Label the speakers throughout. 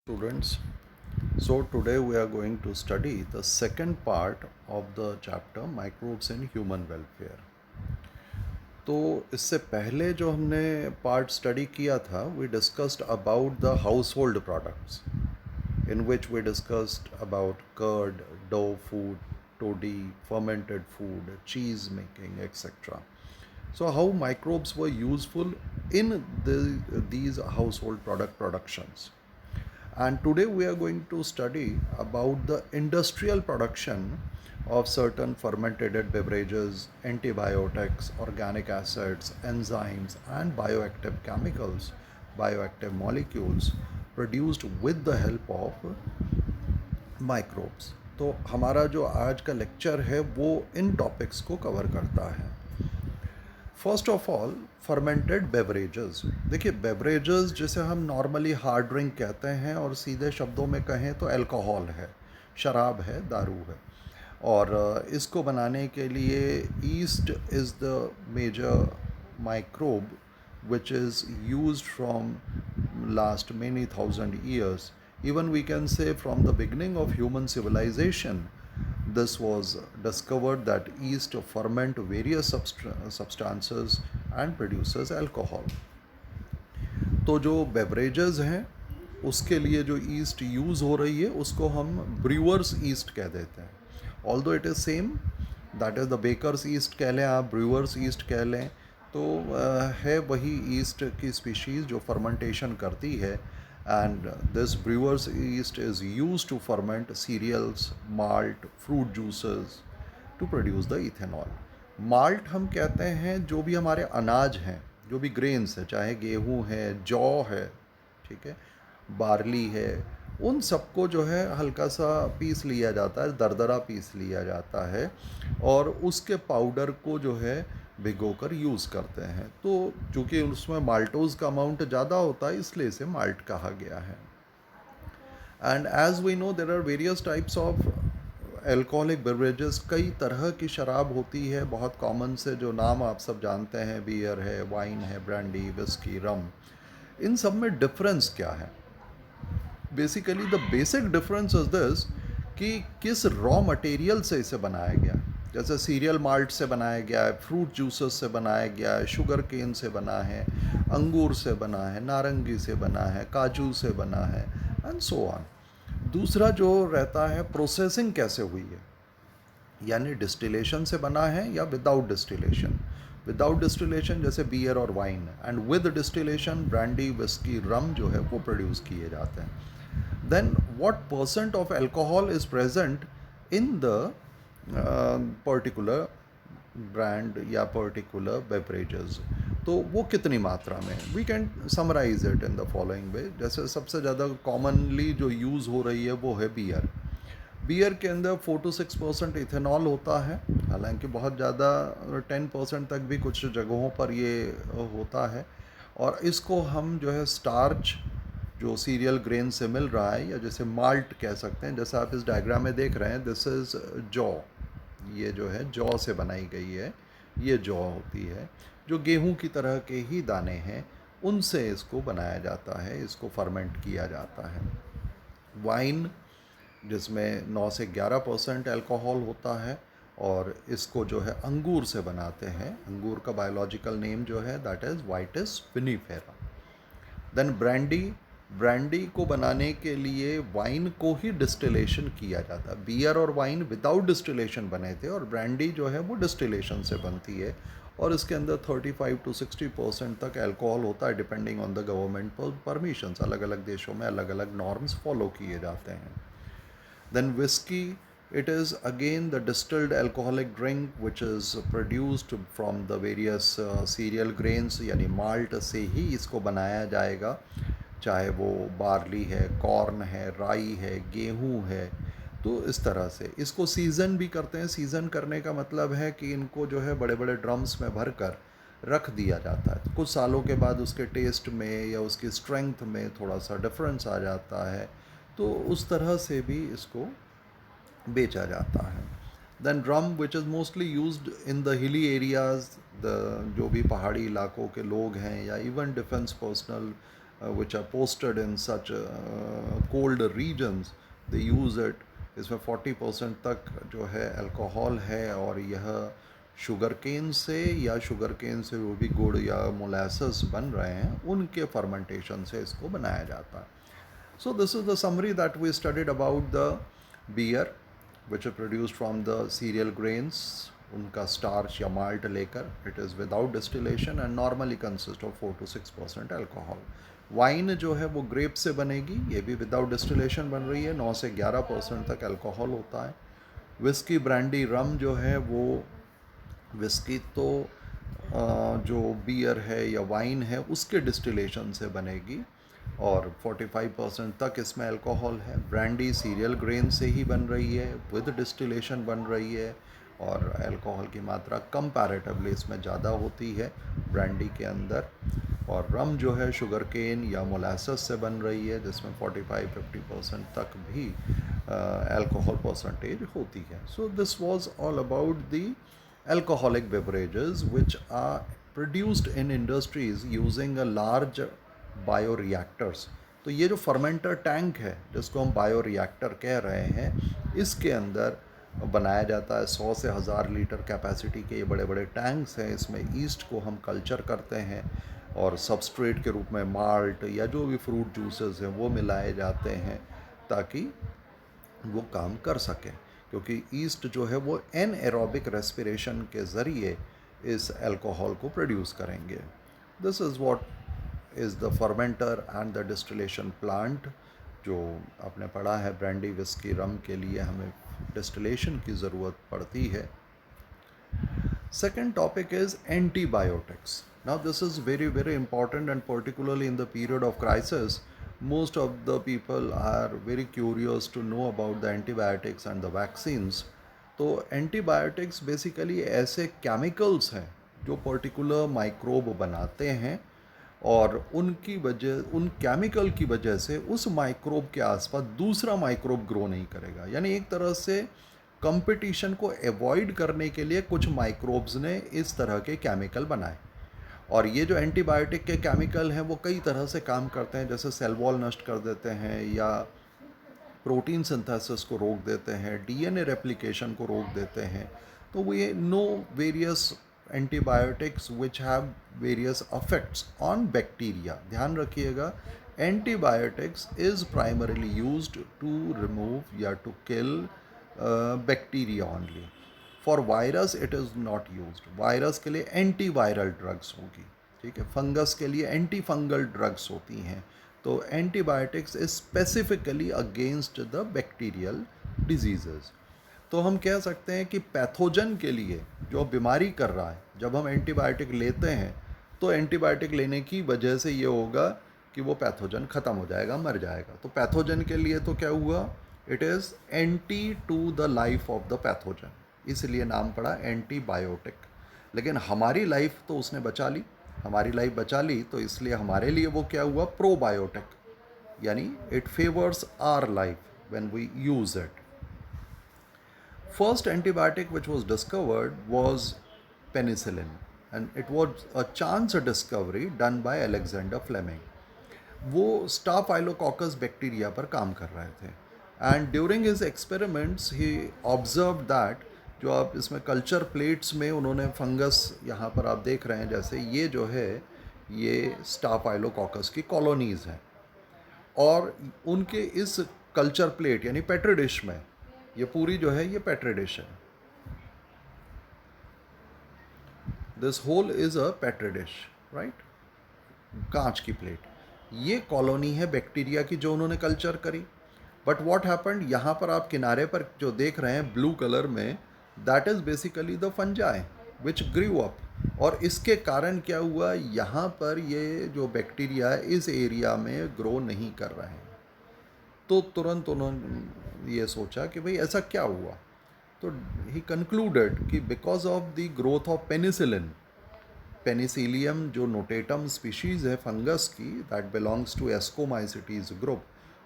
Speaker 1: Students, so today we are going to study the second part of the chapter microbes in human welfare. तो इससे पहले जो हमने part study किया था we discussed about the household products in which we discussed about curd, dough food, toddy, fermented food, cheese making, etc. So how microbes were useful in these household product productions. And today we are going to study about the industrial production of certain fermented beverages, antibiotics, organic acids, enzymes, and bioactive chemicals, bioactive molecules produced with the help of microbes. तो हमारा जो आज का lecture है वो इन topics को cover करता है. First of all fermented beverages. देखिए बेवरेजेस जिसे हम नॉर्मली हार्ड ड्रिंक कहते हैं और सीधे शब्दों में कहें तो अल्कोहल है, शराब है, दारू है. और इसको बनाने के लिए yeast is the major microbe which is used from last many thousand years. Even we can say from the beginning of human civilization, this was discovered that yeast ferment various substances and produces alcohol. तो जो beverages हैं उसके लिए जो east use हो रही है उसको हम ब्रूअर्स ईस्ट कह देते हैं. Although it is same, that is the baker's yeast कह लें, आप ब्रूअर्स ईस्ट कह लें, तो है वही ईस्ट की स्पीशीज़ जो फर्मेंटेशन करती है. And this brewer's yeast is use to ferment cereals, malt, fruit juices to produce the ethanol. Malt हम कहते हैं जो भी हमारे अनाज हैं, जो भी ग्रेन्स है, चाहे गेहूँ है, जौ है, ठीक है, बार्ली है, उन सबको जो है हल्का सा पीस लिया जाता है, दरदरा पीस लिया जाता है और उसके पाउडर को जो है भिगोकर यूज़ करते हैं. तो चूँकि उसमें माल्टोज़ का अमाउंट ज़्यादा होता है इसलिए इसे माल्ट कहा गया है. And as we know there are various types of alcoholic beverages. कई तरह की शराब होती है. बहुत कॉमन से जो नाम आप सब जानते हैं, बियर है, वाइन है, ब्रांडी, विस्की, रम. इन सब में डिफरेंस क्या है? Basically the basic difference is this कि किस रॉ मटेरियल से इसे बनाया गया. जैसे सीरियल माल्ट से बनाया गया है, फ्रूट जूसेस से बनाया गया है, शुगर केन से बना है, अंगूर से बना है, नारंगी से बना है, काजू से बना है, एंड सो ऑन. दूसरा जो रहता है प्रोसेसिंग कैसे हुई है, यानी डिस्टिलेशन से बना है या विदाउट डिस्टिलेशन. विदाउट डिस्टिलेशन जैसे बियर और wine, and with distillation brandy, whisky, rum जो है वो प्रोड्यूस किए जाते हैं. Then what percent of alcohol is present in the particular brand या पर्टिकुलर बेवरेजेस, तो वो कितनी मात्रा में. We can summarize it in the following way. जैसे सबसे ज़्यादा कॉमनली जो यूज़ हो रही है वो है बियर. बियर के अंदर 4 to 6% इथेनॉल होता है. हालांकि बहुत ज़्यादा 10% तक भी कुछ जगहों पर ये होता है. और इसको हम जो है स्टार्च जो सीरियल ग्रेन से मिल रहा है या जैसे माल्ट कह सकते हैं, जैसे आप इस डायग्राम में देख रहे हैं, दिस इज़ जौ. ये जो है जौ से बनाई गई है. ये जौ होती है जो गेहूं की तरह के ही दाने हैं, उनसे इसको बनाया जाता है, इसको फर्मेंट किया जाता है. वाइन जिसमें 9 से 11% अल्कोहल होता है और इसको जो है अंगूर से बनाते हैं. अंगूर का बायोलॉजिकल नेम जो है that is vitis vinifera. Then brandy. Brandy को बनाने के लिए वाइन को ही डिस्टिलेशन किया जाता है. बियर और वाइन विदाउट डिस्टिलेशन बने थे और ब्रांडी जो है वो डिस्टिलेशन से बनती है और इसके अंदर 35 to 60% तक अल्कोहल होता है depending on the government permissions. अलग अलग देशों में अलग अलग नॉर्म्स फॉलो किए जाते हैं. Then whiskey, it is again the distilled alcoholic drink which is produced from the various cereal grains, यानी माल्ट से ही इसको बनाया जाएगा. चाहे वो बार्ली है, कॉर्न है, राई है, गेहूँ है. तो इस तरह से इसको सीज़न भी करते हैं. सीज़न करने का मतलब है कि इनको जो है बड़े बड़े ड्रम्स में भर कर रख दिया जाता है. कुछ सालों के बाद उसके टेस्ट में या उसकी स्ट्रेंथ में थोड़ा सा डिफरेंस आ जाता है, तो उस तरह से भी इसको बेचा जाता है. Then drum which is mostly used in the hilly areas. The जो भी पहाड़ी इलाकों के लोग हैं या even defence personnel which are posted in such cold regions, they use it. इसमें 40% तक जो है अल्कोहल है, और यह शुगर केन से या शुगर केन से वो भी गुड़ या मोलासेस बन रहे हैं, उनके फर्मेंटेशन से इसको बनाया जाता है. So this is the summary that we studied about the beer, which is produced from the cereal grains, उनका starch या malt लेकर. It is without distillation and normally consists of 4 to 6% alcohol. Wine जो है वो grep से बनेगी, ये भी विदाउट डिस्टिलेशन बन रही है, 9 से 11% तक अल्कोहल होता है. विस्की, ब्रांडी, रम जो है वो, विस्की तो जो बियर है या वाइन है उसके डिस्टिलेशन से बनेगी, और 45% तक इसमें अल्कोहल है. ब्रांडी सीरियल ग्रेन से ही बन रही है, विद डिस्टिलेशन बन रही है, और अल्कोहल की मात्रा कंपैरेटिवली इसमें ज़्यादा होती है ब्रांडी के अंदर. और रम जो है शुगर केन या मोलासेस से बन रही है, जिसमें 45-50% तक भी अल्कोहल परसेंटेज होती है. So this was all about the alcoholic beverages which are produced in industries using a large bioreactors. तो ये जो फर्मेंटर टैंक है जिसको हम बायोरिएक्टर कह रहे हैं, इसके अंदर बनाया जाता है. 100 से 1000 लीटर कैपेसिटी के ये बड़े बड़े टैंक्स हैं. इसमें ईस्ट को हम कल्चर करते हैं, और सबस्ट्रेट के रूप में माल्ट या जो भी फ्रूट जूसेस हैं वो मिलाए जाते हैं, ताकि वो काम कर सकें, क्योंकि ईस्ट जो है वो एनएरोबिक रेस्पिरेशन के ज़रिए इस अल्कोहल को प्रोड्यूस करेंगे. This is what is the fermenter and the distillation plant. जो आपने पढ़ा है, ब्रांडी, विस्की, रम के लिए हमें डिस्टिलेशन की ज़रूरत पड़ती है. Second topic is antibiotics. Now this is very very important, and particularly in the period of crisis, most of the people are very curious to know about the antibiotics and the vaccines. तो antibiotics basically ऐसे chemicals हैं जो particular microbe बनाते हैं, और उनकी वजह, उन केमिकल की वजह से उस माइक्रोब के आसपास दूसरा माइक्रोब ग्रो नहीं करेगा. यानी एक तरह से कंपटीशन को अवॉइड करने के लिए कुछ माइक्रोब्स ने इस तरह के केमिकल बनाए. और ये जो एंटीबायोटिक के केमिकल हैं वो कई तरह से काम करते हैं, जैसे सेल वॉल नष्ट कर देते हैं, या प्रोटीन सिंथेसिस को रोक देते हैं, डीएनए रेप्लिकेशन को रोक देते हैं. तो वो ये know various antibiotics which have various effects on bacteria. ध्यान रखिएगा, antibiotics is primarily used to remove या to kill bacteria only. For virus it is not used. Virus के लिए एंटीवायरल ड्रग्स होगी, ठीक है. फंगस के लिए एंटी फंगल ड्रग्स होती हैं. तो antibiotics is specifically against the bacterial diseases. तो हम कह सकते हैं कि पैथोजन के लिए जो बीमारी कर रहा है, जब हम एंटीबायोटिक लेते हैं तो एंटीबायोटिक लेने की वजह से ये होगा कि वो पैथोजन ख़त्म हो जाएगा, मर जाएगा. तो पैथोजन के लिए तो क्या हुआ, it is anti to the life of the pathogen, इसलिए नाम पड़ा एंटीबायोटिक. लेकिन हमारी लाइफ तो उसने बचा ली, हमारी लाइफ बचा ली, तो इसलिए हमारे लिए वो क्या हुआ, प्रोबायोटिक. यानी it favours our life when we use it. First antibiotic which was discovered was penicillin, and it was a chance discovery done by Alexander Fleming. वो स्टाफाइलोकोकस बैक्टीरिया पर काम कर रहे थे, and during his experiments he observe that, जो आप इसमें culture plates में उन्होंने फंगस, यहाँ पर आप देख रहे हैं जैसे ये जो है ये स्टाफाइलोकोकस की कॉलोनीज़ हैं, और उनके इस कल्चर प्लेट यानी पेट्री डिश में, ये पूरी जो है ये पेट्री डिश है, this whole is a petri dish, right, कांच की प्लेट. ये कॉलोनी है बैक्टीरिया की जो उन्होंने कल्चर करी. बट व्हाट हैपेंड, यहाँ पर आप किनारे पर जो देख रहे हैं ब्लू कलर में, that is basically the fungi which grew up. और इसके कारण क्या हुआ, यहाँ पर ये जो बैक्टीरिया इस एरिया में ग्रो नहीं कर रहे हैं. तो तुरंत उन्होंने ये सोचा कि भाई ऐसा क्या हुआ. तो ही कंक्लूडेड कि because of the growth of penicillin, penicillium जो नोटेटम स्पीशीज़ है फंगस की, that belongs to ascomycetes group,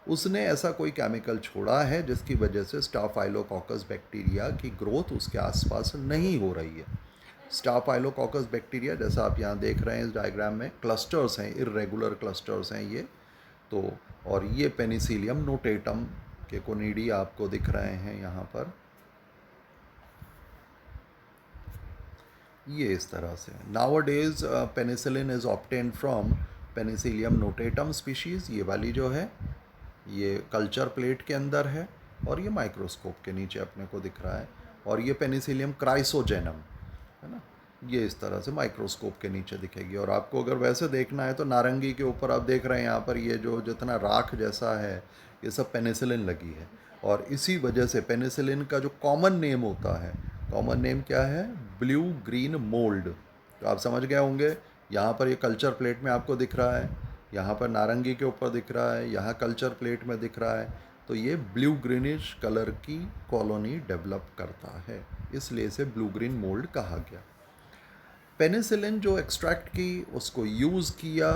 Speaker 1: उसने ऐसा कोई केमिकल छोड़ा है जिसकी वजह से स्टाफाइलोकोकस बैक्टीरिया की ग्रोथ उसके आसपास नहीं हो रही है. स्टाफाइलोकोकस बैक्टीरिया जैसा आप यहाँ देख रहे हैं इस डायग्राम में, क्लस्टर्स हैं, इरेगुलर क्लस्टर्स हैं ये तो। और ये पेनिसिलियम नोटेटम के कोनिडी आपको दिख रहे हैं यहाँ पर, ये इस तरह से। Nowadays penicillin is obtained from Penicillium notatum species, ये वाली जो है ये कल्चर प्लेट के अंदर है और ये माइक्रोस्कोप के नीचे अपने को दिख रहा है। और ये पेनिसिलियम क्राइसोजेनम है ना, ये इस तरह से माइक्रोस्कोप के नीचे दिखेगी। और आपको अगर वैसे देखना है तो नारंगी के ऊपर आप देख रहे हैं यहाँ पर ये जो जितना राख जैसा है ये सब पेनिसिलिन लगी है। और इसी वजह से पेनिसिलिन का जो कॉमन नेम होता है, कॉमन नेम क्या है, ब्लू ग्रीन मोल्ड। तो आप समझ गए होंगे, यहाँ पर ये कल्चर प्लेट में आपको दिख रहा है, यहाँ पर नारंगी के ऊपर दिख रहा है, यहाँ कल्चर प्लेट में दिख रहा है, तो ये ब्लू ग्रीनिश कलर की कॉलोनी डेवलप करता है, इसलिए इसे ब्लू ग्रीन मोल्ड कहा गया। पेनिसिलिन जो एक्सट्रैक्ट की उसको यूज़ किया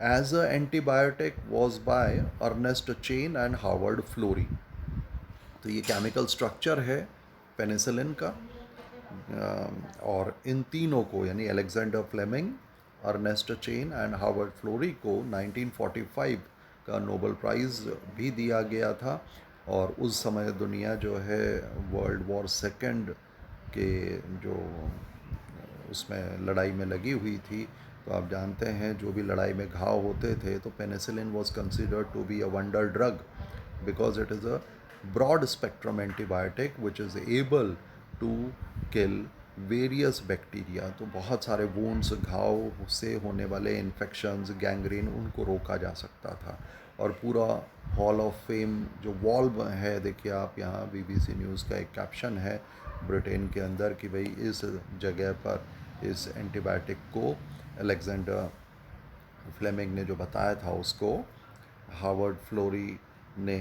Speaker 1: as a antibiotic was by Ernest Chain and Harvard Florey. तो ये केमिकल स्ट्रक्चर है पेनिसिलिन का। और इन तीनों को यानी Alexander Fleming, Ernest Chain and Harvard Florey को 1945 का नोबेल प्राइज़ भी दिया गया था। और उस समय दुनिया जो है वर्ल्ड वॉर सेकेंड के जो उसमें लड़ाई में लगी हुई थी। तो आप जानते हैं जो भी लड़ाई में घाव होते थे तो penicillin was considered to be a wonder drug because it is a broad spectrum antibiotic which is able to kill various bacteria. तो बहुत सारे वुंड्स, घाव से होने वाले इन्फेक्शंस, गैंग्रीन, उनको रोका जा सकता था। और पूरा हॉल ऑफ फेम जो वॉल है, देखिए आप यहाँ BBC न्यूज़ का एक कैप्शन है ब्रिटेन के अंदर कि भाई इस जगह पर इस एंटीबायोटिक को अलेक्जेंडर फ्लेमिंग ने जो बताया था उसको हार्वर्ड फ्लोरी ने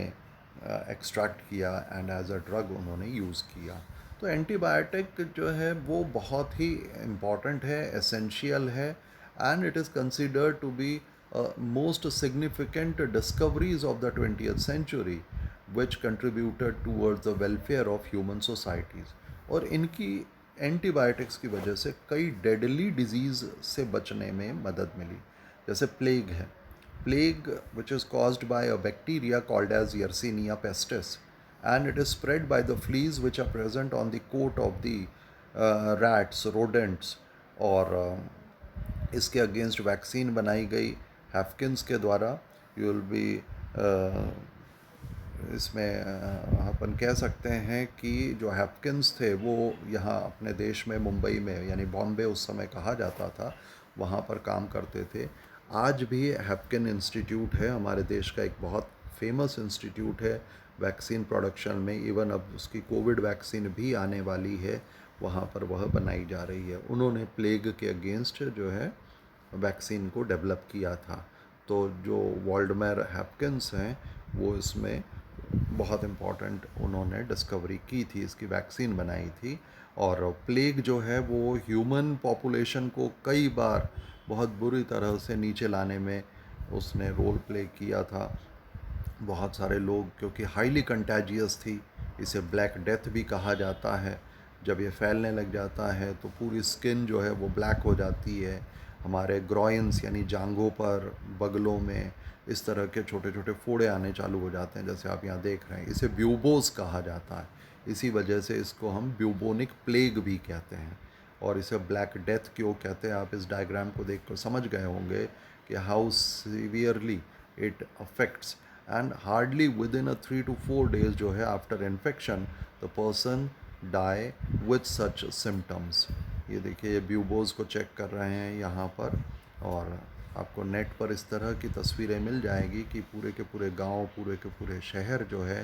Speaker 1: एक्सट्रैक्ट किया एंड एज अ ड्रग उन्होंने यूज़ किया। तो एंटीबायोटिक जो है वो बहुत ही इम्पॉर्टेंट है, एसेंशियल है, and it is considered to be most significant discoveries of the 20th century which contributed towards the welfare of human societies. और इनकी एंटीबायोटिक्स की वजह से कई डेडली डिजीज़ से बचने में मदद मिली, जैसे प्लेग है। Plague, which is caused by a bacteria called as Yersinia pestis, and it is spread by the fleas which are present on the coat of the rats, rodents, और इसके against vaccine बनाई गई हैफकिंस के द्वारा। You will be इसमें अपन कह सकते हैं कि जो हैफकिंस थे वो यहाँ अपने देश में मुंबई में यानी बॉम्बे उस समय कहा जाता था, वहाँ पर काम करते थे। आज भी हैफकिन इंस्टीट्यूट है हमारे देश का, एक बहुत फेमस इंस्टीट्यूट है वैक्सीन प्रोडक्शन में। इवन अब उसकी कोविड वैक्सीन भी आने वाली है, वहाँ पर वह बनाई जा रही है। उन्होंने प्लेग के अगेंस्ट जो है वैक्सीन को डेवलप किया था। तो जो वॉल्डमेर हैपकिंस हैं वो इसमें बहुत इम्पॉर्टेंट उन्होंने डिस्कवरी की थी, इसकी वैक्सीन बनाई थी। और प्लेग जो है वो ह्यूमन पॉपुलेशन को कई बार बहुत बुरी तरह से नीचे लाने में उसने रोल प्ले किया था। बहुत सारे लोग, क्योंकि हाईली कंटेजियस थी, इसे ब्लैक डेथ भी कहा जाता है। जब ये फैलने लग जाता है तो पूरी स्किन जो है वो ब्लैक हो जाती है। हमारे ग्रॉइंस यानी जांघों पर, बगलों में इस तरह के छोटे छोटे फोड़े आने चालू हो जाते हैं, जैसे आप यहाँ देख रहे हैं। इसे ब्यूबोस कहा जाता है, इसी वजह से इसको हम ब्यूबोनिक प्लेग भी कहते हैं। और इसे ब्लैक डेथ क्यों कहते हैं, आप इस डायग्राम को देख कर समझ गए होंगे कि how severely it affects. And hardly within 3 to 4 days जो है after infection the person die with such symptoms. ये देखिए, ये ब्यूबोज को चेक कर रहे हैं यहाँ पर, और आपको नेट पर इस तरह की तस्वीरें मिल जाएगी कि पूरे के पूरे गांव, पूरे के पूरे शहर जो है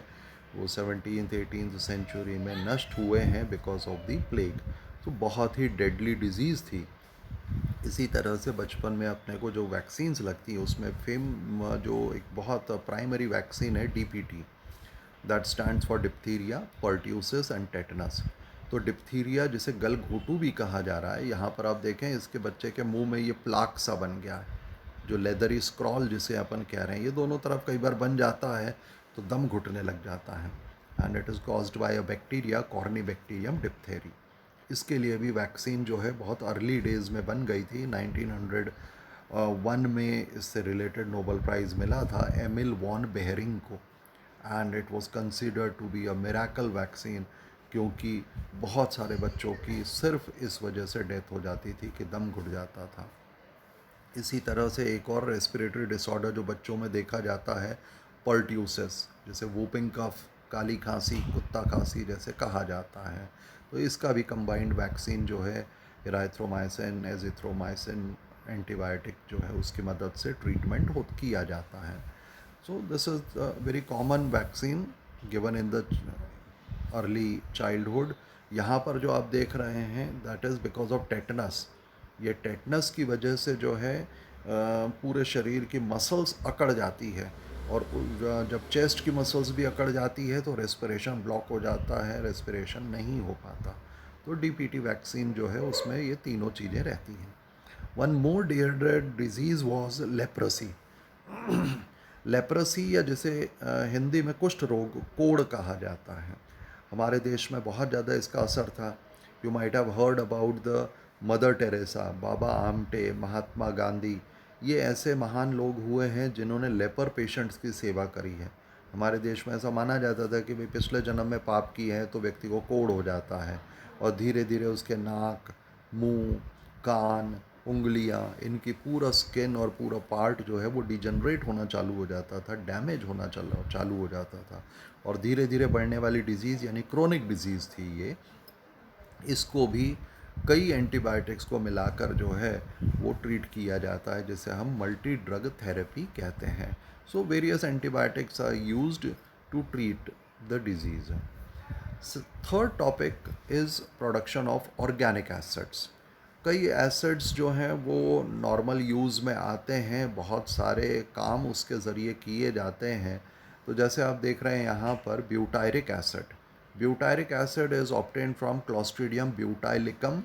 Speaker 1: वो 17th 18th सेंचुरी में नष्ट हुए हैं बिकॉज ऑफ दी प्लेग। तो बहुत ही डेडली डिजीज़ थी। इसी तरह से बचपन में अपने को जो वैक्सीन्स लगती हैं उसमें जो एक बहुत प्राइमरी वैक्सीन है DPT, that stands for diphtheria, pertussis and tetanus. तो डिप्थीरिया जिसे गलघोटू भी कहा जा रहा है, यहाँ पर आप देखें इसके बच्चे के मुंह में ये प्लाक सा बन गया है, जो लेदरी स्क्रॉल जिसे अपन कह रहे हैं, ये दोनों तरफ कई बार बन जाता है तो दम घुटने लग जाता है। And it is caused by a bacteria, corny bacterium diphtheriae. इसके लिए भी वैक्सीन जो है बहुत अर्ली डेज़ में बन गई थी। 1901 में इससे रिलेटेड नोबेल प्राइज़ मिला था एमिल वॉन बेहरिंग को, and it was considered to be a miracle vaccine, क्योंकि बहुत सारे बच्चों की सिर्फ इस वजह से डेथ हो जाती थी कि दम घुट जाता था। इसी तरह से एक और रेस्पिरेटरी डिसऑर्डर जो बच्चों में देखा जाता है, पर्ट्यूसिस, जैसे वूपिंग कफ, काली खांसी, कुत्ता खांसी जैसे कहा जाता है, तो इसका भी कंबाइंड वैक्सीन जो है इराइथ्रोमाइसिन, एजिथ्रोमाइसिन एंटीबायोटिक जो है उसकी मदद से ट्रीटमेंट हो किया जाता है। So this is a very common vaccine given in the early childhood. यहाँ पर जो आप देख रहे हैं that is because of tetanus. ये टेटनस की वजह से जो है पूरे शरीर की मसल्स अकड़ जाती है, और जब चेस्ट की मसल्स भी अकड़ जाती है तो रेस्पिरेशन ब्लॉक हो जाता है, रेस्पिरेशन नहीं हो पाता। तो डीपीटी वैक्सीन जो है उसमें ये तीनों चीज़ें रहती हैं। One more dreaded disease was leprosy. Leprosy या जिसे हिंदी में कुष्ठ रोग, कोढ़ कहा जाता है, हमारे देश में बहुत ज़्यादा इसका असर था। You might have heard about the Mother Teresa, Baba Amte, Mahatma Gandhi. ये ऐसे महान लोग हुए हैं जिन्होंने लेपर पेशेंट्स की सेवा करी है। हमारे देश में ऐसा माना जाता था कि भाई पिछले जन्म में पाप किए हैं तो व्यक्ति को कोढ़ हो जाता है, और धीरे धीरे उसके नाक, मुंह, कान, उंगलियां, इनकी पूरा स्किन और पूरा पार्ट जो है वो डिजनरेट होना चालू हो जाता था, डैमेज होना चालू हो जाता था, और धीरे धीरे बढ़ने वाली डिजीज़ यानी क्रोनिक डिजीज़ थी ये। इसको भी कई एंटीबायोटिक्स को मिलाकर जो है वो ट्रीट किया जाता है, जिसे हम मल्टी ड्रग थेरेपी कहते हैं। So various antibiotics are used to treat the disease. Third topic is production of organic acids. कई एसिड्स जो हैं वो नॉर्मल यूज़ में आते हैं, बहुत सारे काम उसके ज़रिए किए जाते हैं। तो जैसे आप देख रहे हैं यहाँ पर butyric acid. Butyric acid is obtain from clostridium butylicum,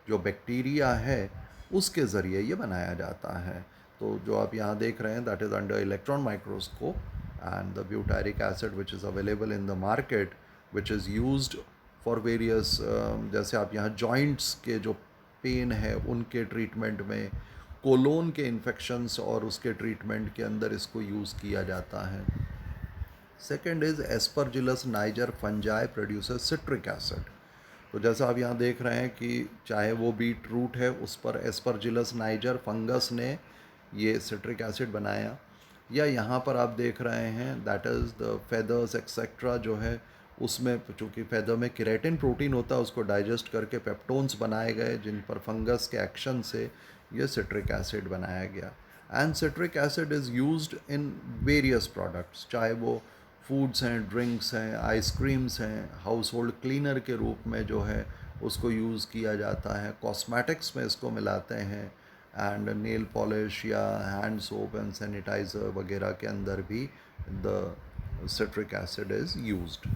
Speaker 1: जो बैक्टीरिया है उसके ज़रिए ये बनाया जाता है। तो जो आप यहाँ देख रहे हैं that is under electron microscope, and the butyric acid which is available in the market which is used for various, जैसे आप यहाँ जॉइंट्स के जो पेन है उनके ट्रीटमेंट में, कोलोन के इन्फेक्शंस और उसके ट्रीटमेंट के अंदर इसको यूज़ किया जाता है। Second is Aspergillus niger fungi producer citric acid. तो जैसा आप यहाँ देख रहे हैं कि चाहे वो बीट रूट है उस पर एस्परजिलस नाइजर फंगस ने ये सिट्रिक एसिड बनाया, या यहाँ पर आप देख रहे हैं that is the feathers etcetera जो है उसमें, चूँकि फेदर में केराटिन प्रोटीन होता है, उसको डाइजेस्ट करके पेप्टोन्स बनाए गए जिन पर फंगस के एक्शन से ये सिट्रिक एसिड बनाया गया। And citric acid is used in various products, चाहे वो फूड्स हैं, ड्रिंक्स हैं, आइसक्रीम्स हैं, हाउस होल्ड क्लीनर के रूप में जो है उसको यूज़ किया जाता है, कॉस्मेटिक्स में इसको मिलाते हैं, एंड नेल पॉलिश या हैंड सोप एंड सैनिटाइज़र वगैरह के अंदर भी the citric acid is used.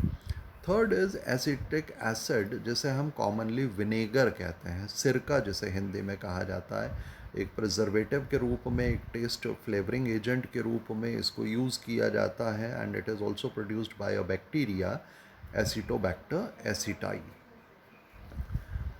Speaker 1: Third is acetic acid, जिसे हम कॉमनली विनेगर कहते हैं, सिरका जिसे हिंदी में कहा जाता है। एक प्रिजर्वेटिव के रूप में, एक टेस्ट फ्लेवरिंग एजेंट के रूप में इसको यूज़ किया जाता है, and it is also produced by a bacteria Acetobacter aceti.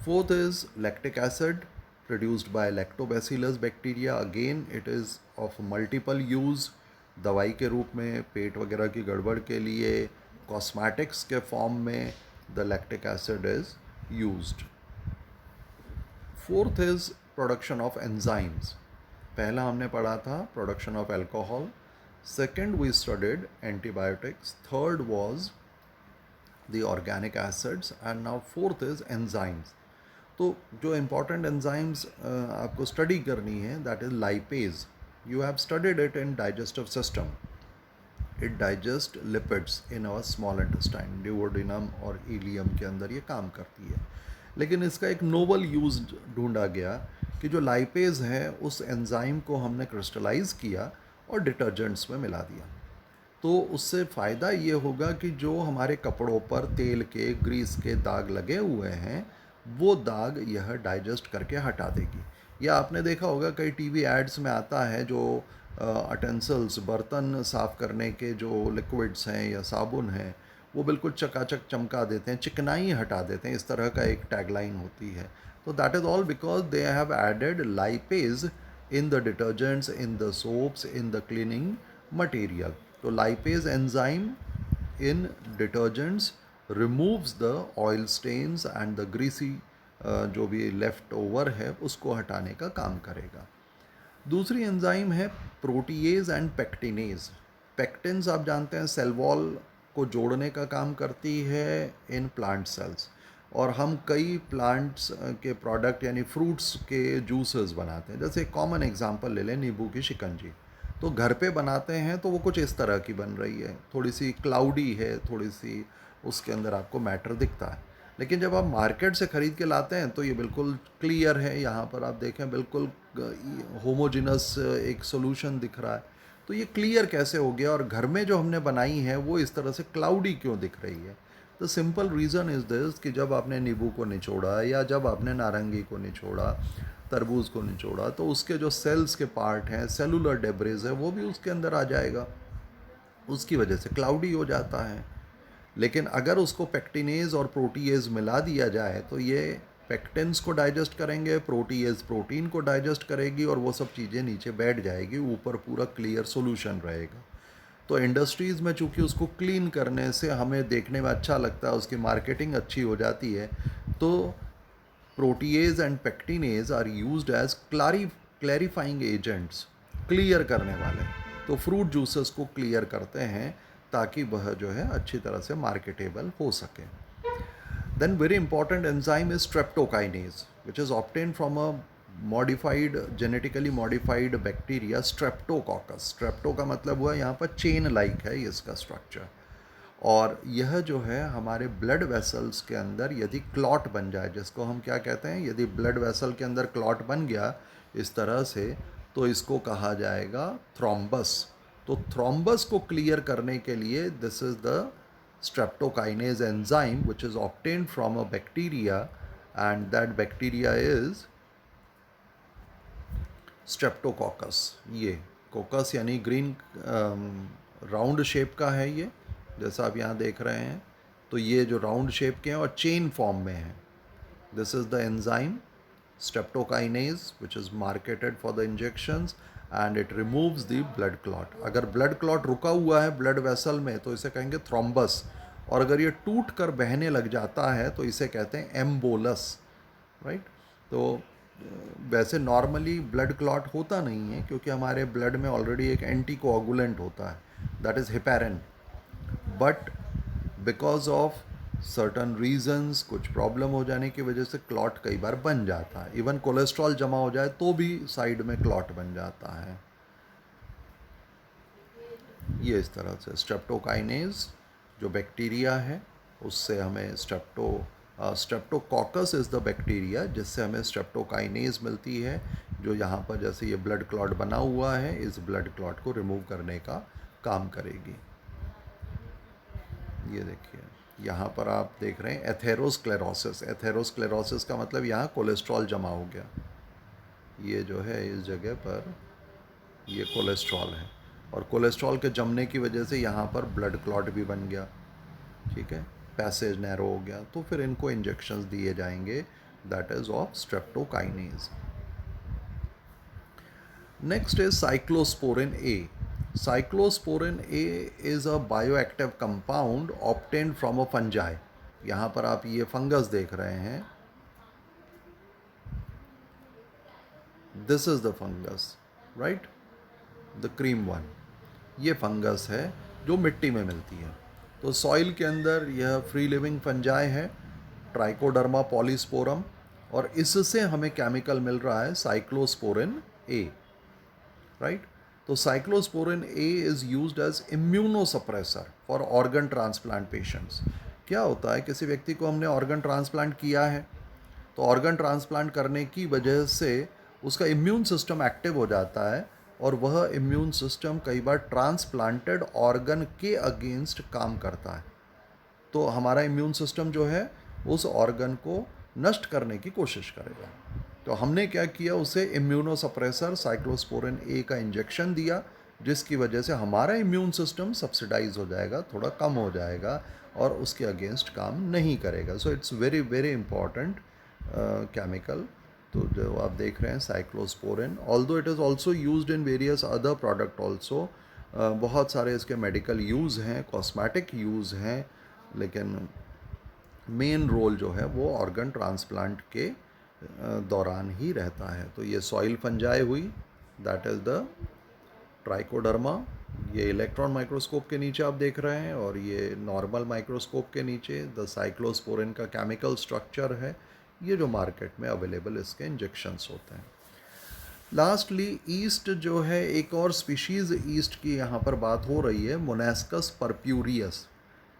Speaker 1: Fourth is lactic acid, produced by lactobacillus bacteria. Again, it is of multiple use. दवाई के रूप में, पेट वगैरह की गड़बड़ के लिए, कॉस्मेटिक्स के फॉर्म में the lactic acid is used. Fourth is production of enzymes. पहला हमने पढ़ा था production of alcohol, second we studied antibiotics, third was the organic acids, and now fourth is enzymes. तो जो important enzymes आपको study करनी है that is lipase. You have studied it in digestive system. It digests lipids in our small intestine, duodenum और ileum के अंदर ये काम करती है। लेकिन इसका एक नोवल यूज़ ढूंढा गया कि जो लाइपेज है उस एंजाइम को हमने क्रिस्टलाइज किया और डिटर्जेंट्स में मिला दिया। तो उससे फ़ायदा ये होगा कि जो हमारे कपड़ों पर तेल के, ग्रीस के दाग लगे हुए हैं वो दाग यह डाइजेस्ट करके हटा देगी। या आपने देखा होगा कई टीवी एड्स में आता है जो अटेंसिल्स, बर्तन साफ़ करने के जो लिक्विड्स हैं या साबुन हैं, वो बिल्कुल चकाचक चमका देते हैं, चिकनाई हटा देते हैं, इस तरह का एक टैगलाइन होती है. तो that is all because they have added lipase in the detergents, in the soaps, in the cleaning material. So lipase enzyme in detergents removes the oil stains and the greasy जो भी left over है उसको हटाने का काम करेगा. दूसरी enzyme है प्रोटीएज एंड पेक्टिनेज. पेक्टिन्स आप जानते हैं सेल वॉल को जोड़ने का काम करती है इन प्लांट सेल्स, और हम कई प्लांट्स के प्रोडक्ट यानी फ्रूट्स के जूसेस बनाते हैं. जैसे कॉमन एग्जांपल ले लें, नींबू की शिकंजी. तो घर पे बनाते हैं तो वो कुछ इस तरह की बन रही है, थोड़ी सी क्लाउडी है, थोड़ी सी उसके अंदर आपको मैटर दिखता है. लेकिन जब आप मार्केट से ख़रीद के लाते हैं तो ये बिल्कुल क्लियर है. यहाँ पर आप देखें बिल्कुल होमोजिनस एक सोल्यूशन दिख रहा है. तो ये क्लियर कैसे हो गया, और घर में जो हमने बनाई है वो इस तरह से क्लाउडी क्यों दिख रही है? The simple reason is this कि जब आपने नींबू को निचोड़ा या जब आपने नारंगी को निचोड़ा, तरबूज को निचोड़ा, तो उसके जो सेल्स के पार्ट हैं, सेलुलर डेब्रिज है, वो भी उसके अंदर आ जाएगा. उसकी वजह से क्लाउडी हो जाता है. लेकिन अगर उसको पेक्टिनेज और प्रोटीएज मिला दिया जाए तो ये पेक्टिन्स को डाइजेस्ट करेंगे, प्रोटीएज प्रोटीन को डाइजेस्ट करेगी, और वो सब चीज़ें नीचे बैठ जाएगी, ऊपर पूरा क्लियर सोल्यूशन रहेगा. तो इंडस्ट्रीज़ में चूँकि उसको क्लीन करने से हमें देखने में अच्छा लगता है, उसकी मार्केटिंग अच्छी हो जाती है, तो protease and pectinase are used as clarifying agents, clear करने वाले. तो फ्रूट जूसेस को क्लियर करते हैं ताकि वह जो है अच्छी तरह से मार्केटेबल हो सके. Then very important enzyme is streptokinase which is obtain from a modified genetically modified bacteria streptococcus. Strepto का मतलब हुआ यहाँ पर चेन लाइक है इसका स्ट्रक्चर, और यह जो है हमारे ब्लड वेसल्स के अंदर यदि क्लॉट बन जाए, जिसको हम क्या कहते हैं, यदि ब्लड वेसल के अंदर क्लॉट बन गया इस तरह से, तो इसको कहा जाएगा थ्रोम्बस. तो थ्रोम्बस को क्लियर करने के लिए this is the streptokinase enzyme which is obtained from a bacteria, and that bacteria is streptococcus. ये कोकस यानी ग्रीन राउंड शेप का है, ये जैसा आप यहाँ देख रहे हैं. तो ये जो राउंड शेप के हैं और चेन फॉर्म में है. This is the enzyme streptokinase which is marketed for the injections, and it removes the blood clot. अगर ब्लड क्लॉट रुका हुआ है ब्लड वेसल में तो इसे कहेंगे थ्रोम्बस, और अगर ये टूट कर बहने लग जाता है तो इसे कहते हैं एम्बोलस. राइट. तो वैसे नॉर्मली ब्लड क्लॉट होता नहीं है क्योंकि हमारे ब्लड में ऑलरेडी एक एंटी कोआगुलेंट होता है, that is heparin. But because of certain reasons, कुछ प्रॉब्लम हो जाने की वजह से क्लॉट कई बार बन जाता है. इवन कोलेस्ट्रॉल जमा हो जाए तो भी साइड में क्लॉट बन जाता है. ये इस तरह से स्ट्रेप्टोकाइनेज जो बैक्टीरिया है उससे हमें स्ट्रेप्टोकॉकस इज़ द बैक्टीरिया जिससे हमें स्ट्रेप्टोकाइनेज मिलती है, जो यहाँ पर जैसे ये ब्लड क्लॉट बना हुआ है इस ब्लड क्लॉट को रिमूव करने का काम करेगी. ये देखिए यहाँ पर आप देख रहे हैं एथेरोस्क्लेरोसिस. एथेरोस्क्लेरोसिस का मतलब यहाँ कोलेस्ट्रॉल जमा हो गया. ये जो है इस जगह पर ये कोलेस्ट्रॉल है, और कोलेस्ट्रॉल के जमने की वजह से यहाँ पर ब्लड क्लॉट भी बन गया. ठीक है, पैसेज नैरो हो गया, तो फिर इनको इंजेक्शंस दिए जाएंगे. That is of streptokinase. Next is cyclosporin A. Cyclosporin A is a bioactive compound obtained from a fungi. यहाँ पर आप ये फंगस देख रहे हैं, this is the fungus, right, the cream one. ये फंगस है जो मिट्टी में मिलती है. तो सॉइल के अंदर यह फ्री लिविंग फंजाई है, ट्राइकोडर्मा पॉलीस्पोरम, और इससे हमें केमिकल मिल रहा है साइक्लोस्पोरिन ए. राइट. तो cyclosporin A is used as immunosuppressor for organ transplant patients. क्या होता है, किसी व्यक्ति को हमने ऑर्गन ट्रांसप्लांट किया है, तो ऑर्गन ट्रांसप्लांट करने की वजह से उसका इम्यून सिस्टम एक्टिव हो जाता है, और वह इम्यून सिस्टम कई बार ट्रांसप्लांटेड ऑर्गन के अगेंस्ट काम करता है. तो हमारा इम्यून सिस्टम जो है उस ऑर्गन को नष्ट करने की कोशिश करेगा. तो हमने क्या किया, उसे इम्यूनोसप्रेसर साइक्लोस्पोरिन ए का इंजेक्शन दिया, जिसकी वजह से हमारा इम्यून सिस्टम सब्सिडाइज हो जाएगा, थोड़ा कम हो जाएगा और उसके अगेंस्ट काम नहीं करेगा. So it's very very important chemical. तो जो आप देख रहे हैं cyclosporin, although it is also used in various other product also. बहुत सारे इसके मेडिकल यूज़ हैं, कॉस्मेटिक यूज़ हैं, लेकिन मेन रोल जो है वो ऑर्गन ट्रांसप्लांट के दौरान ही रहता है. तो ये सॉइल फंजाई हुई, दैट इज़ द ट्राइकोडर्मा. ये इलेक्ट्रॉन माइक्रोस्कोप के नीचे आप देख रहे हैं, और ये नॉर्मल माइक्रोस्कोप के नीचे द साइक्लोस्पोरिन का केमिकल स्ट्रक्चर है. ये जो मार्केट में अवेलेबल इसके इंजेक्शंस होते हैं. लास्टली ईस्ट जो है, एक और स्पीशीज़ ईस्ट की यहाँ पर बात हो रही है, मोनास्कस परप्यूरियस.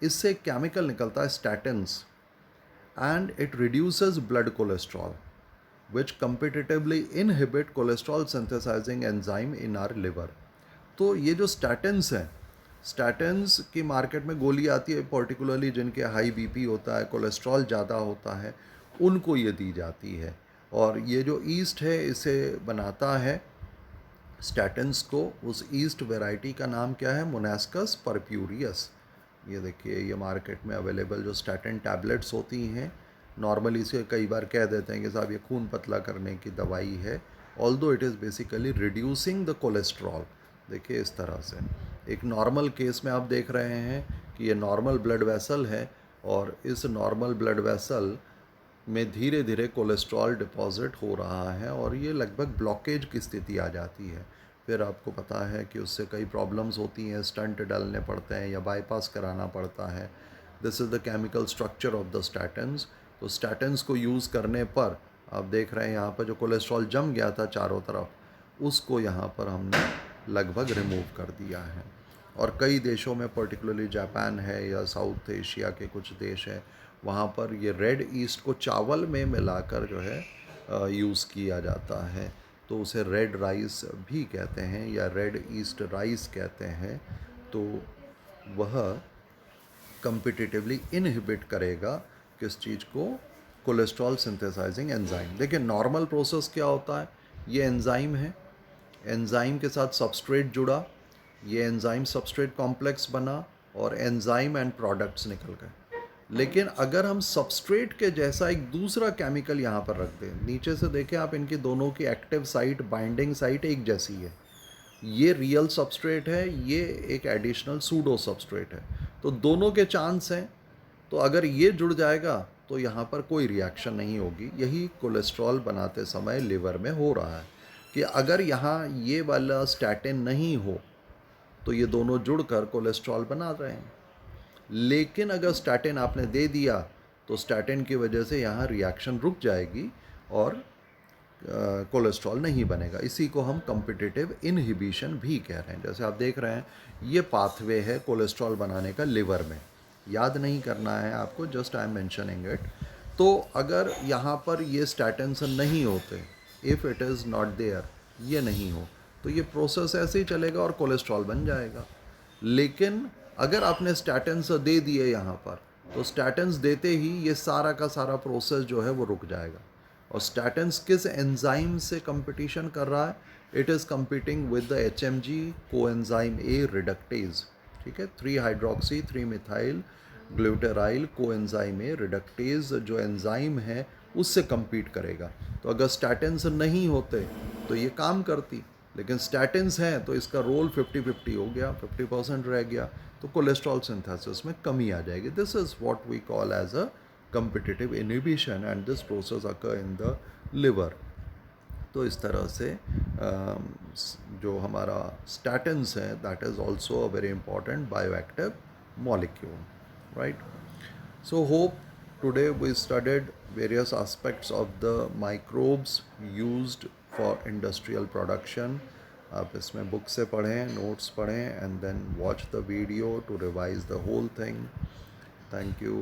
Speaker 1: इससे एक केमिकल निकलता है statins, and it reduces blood cholesterol, which competitively inhibit cholesterol synthesizing enzyme in our liver. तो ये जो स्टैटिन्स हैं, स्टैटिन्स की मार्केट में गोली आती है, पर्टिकुलरली जिनके हाई बीपी होता है, कोलेस्ट्रॉल ज़्यादा होता है, उनको ये दी जाती है. और ये जो ईस्ट है इसे बनाता है स्टैटिन्स को. उस ईस्ट वैरायटी का नाम क्या है? Monascus purpureus. ये देखिए, ये मार्केट में अवेलेबल जो स्टैटिन टैबलेट्स होती हैं, नॉर्मली इसे कई बार कह देते हैं कि साहब ये खून पतला करने की दवाई है, although it is basically reducing the cholesterol. देखिए इस तरह से एक नॉर्मल केस में आप देख रहे हैं कि ये नॉर्मल ब्लड वेसल है, और इस नॉर्मल ब्लड वेसल में धीरे धीरे कोलेस्ट्रॉल डिपॉजिट हो रहा है, और ये लगभग ब्लॉकेज की स्थिति आ जाती है. फिर आपको पता है कि उससे कई प्रॉब्लम्स होती हैं, स्टंट डालने पड़ते हैं या बाईपास कराना पड़ता है. This is the chemical structure of the statins. तो स्टैटिन्स को यूज़ करने पर आप देख रहे हैं यहाँ पर जो कोलेस्ट्रॉल जम गया था चारों तरफ, उसको यहाँ पर हमने लगभग रिमूव कर दिया है. और कई देशों में, पर्टिकुलरली जापान है या साउथ एशिया के कुछ देश हैं, वहाँ पर ये रेड ईस्ट को चावल में मिलाकर जो है यूज़ किया जाता है. तो उसे रेड राइस भी कहते हैं या रेड ईस्ट राइस कहते हैं. तो वह कंपिटिटिवली इनहिबिट करेगा किस चीज़ को? Cholesterol synthesising enzyme. देखिए नॉर्मल प्रोसेस क्या होता है, ये एंजाइम है, एंजाइम के साथ सबस्ट्रेट जुड़ा, ये एंजाइम सबस्ट्रेट कॉम्प्लेक्स बना, और एंजाइम एंड प्रोडक्ट्स निकल गए. लेकिन अगर हम सबस्ट्रेट के जैसा एक दूसरा केमिकल यहाँ पर रख दें, नीचे से देखें आप, इनकी दोनों की एक्टिव साइट, बाइंडिंग साइट एक जैसी है. ये रियल सबस्ट्रेट है, ये एक एडिशनल सूडो सबस्ट्रेट है. तो दोनों के चांस हैं. तो अगर ये जुड़ जाएगा तो यहाँ पर कोई रिएक्शन नहीं होगी. यही कोलेस्ट्रॉल बनाते समय लिवर में हो रहा है कि अगर यहाँ ये वाला स्टैटिन नहीं हो तो ये दोनों जुड़कर कोलेस्ट्रॉल बना रहे हैं. लेकिन अगर स्टैटिन आपने दे दिया तो स्टैटिन की वजह से यहाँ रिएक्शन रुक जाएगी और कोलेस्ट्रॉल नहीं बनेगा. इसी को हम कॉम्पिटिटिव इनहिबिशन भी कह रहे हैं. जैसे आप देख रहे हैं, ये पाथवे है कोलेस्ट्रॉल बनाने का लिवर में. याद नहीं करना है आपको, just I am mentioning it. तो अगर यहाँ पर ये स्टैटिन्स नहीं होते, if it is not there, ये नहीं हो, तो ये प्रोसेस ऐसे ही चलेगा और कोलेस्ट्रॉल बन जाएगा. लेकिन अगर आपने स्टैटिन्स दे दिए यहाँ पर, तो स्टैटिन्स देते ही ये सारा का सारा प्रोसेस जो है वो रुक जाएगा. और स्टैटिन्स किस एंजाइम से कंपटीशन कर रहा है? It is competing with the HMG coenzyme A reductase. ठीक है, 3 hydroxy 3 methyl glutaryl coenzyme A reductase जो एंजाइम है उससे compete करेगा. तो अगर स्टैटिन्स नहीं होते तो ये काम करती, लेकिन स्टैटिन्स हैं तो इसका रोल 50-50 हो गया, 50% रह गया, तो कोलेस्ट्रॉल सिंथेसिस में कमी आ जाएगी. This is what we call as a competitive inhibition, and this process occur in the liver. तो इस तरह से जो हमारा statins है, that is also a very important bioactive molecule, right? So hope today we studied various aspects of the microbes used for industrial production. आप इसमें book से पढ़ें, नोट्स पढ़ें, and then watch the video to revise the whole thing. Thank you.